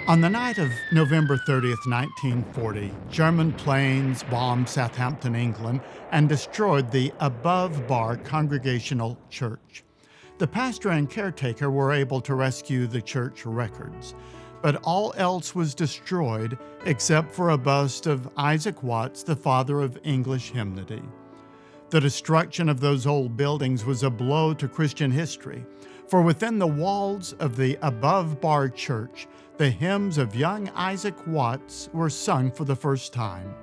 On the night of November 30th, 1940, German planes bombed Southampton, England, and destroyed the above-bar Congregational Church. The pastor and caretaker were able to rescue the church records, but all else was destroyed except for a bust of Isaac Watts, the father of English Hymnody. The destruction of those old buildings was a blow to Christian history, for within the walls of the above-bar church, the hymns of young Isaac Watts were sung for the first time.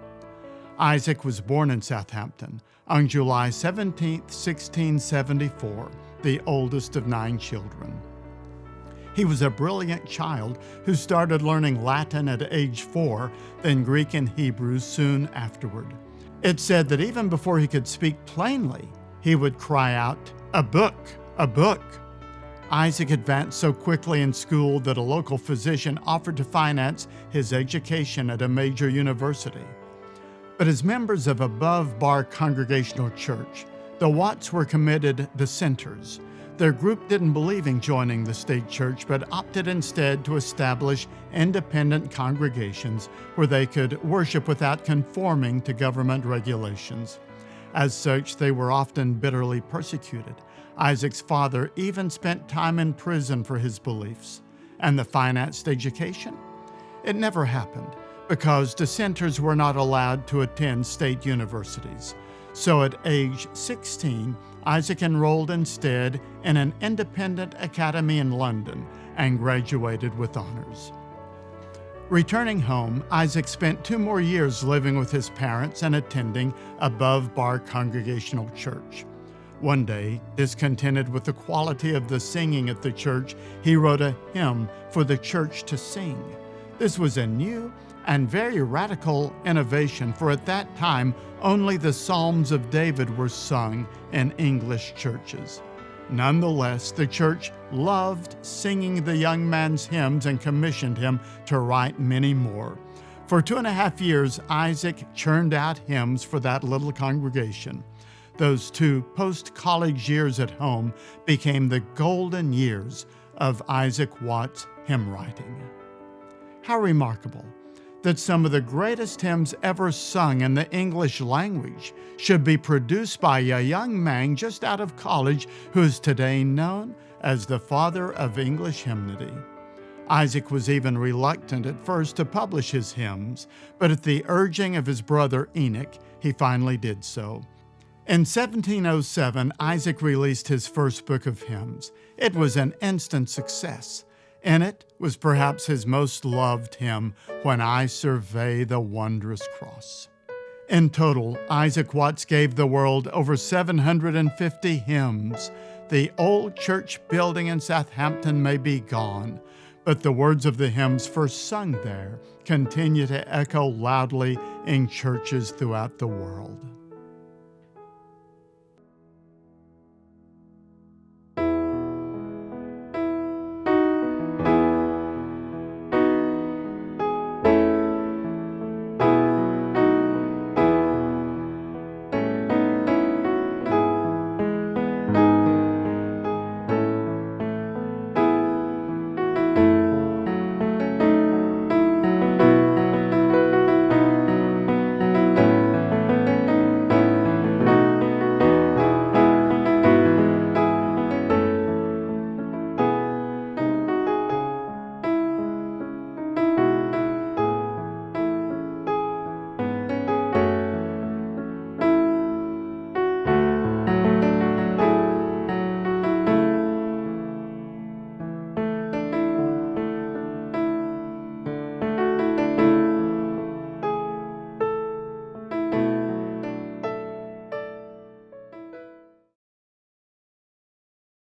Isaac was born in Southampton on July 17, 1674, the oldest of 9 children. He was a brilliant child who started learning Latin at age 4, then Greek and Hebrew soon afterward. It's said that even before he could speak plainly, he would cry out, "A book, a book." Isaac advanced so quickly in school that a local physician offered to finance his education at a major university. But as members of above-bar Congregational Church, the Watts were committed dissenters. Their group didn't believe in joining the state church, but opted instead to establish independent congregations where they could worship without conforming to government regulations. As such, they were often bitterly persecuted. Isaac's father even spent time in prison for his beliefs. And the financed education? It never happened because dissenters were not allowed to attend state universities. So at age 16, Isaac enrolled instead in an independent academy in London and graduated with honors. Returning home, Isaac spent 2 more years living with his parents and attending above-bar Congregational Church. One day, discontented with the quality of the singing at the church, he wrote a hymn for the church to sing. This was a new and very radical innovation, for at that time, only the Psalms of David were sung in English churches. Nonetheless, the church loved singing the young man's hymns and commissioned him to write many more. For 2.5 years, Isaac churned out hymns for that little congregation. Those 2 post-college years at home became the golden years of Isaac Watts' hymn writing. How remarkable that some of the greatest hymns ever sung in the English language should be produced by a young man just out of college who is today known as the father of English Hymnody. Isaac was even reluctant at first to publish his hymns, but at the urging of his brother Enoch, he finally did so. In 1707, Isaac released his first book of hymns. It was an instant success. In it was perhaps his most loved hymn, "When I Survey the Wondrous Cross." In total, Isaac Watts gave the world over 750 hymns. The old church building in Southampton may be gone, but the words of the hymns first sung there continue to echo loudly in churches throughout the world.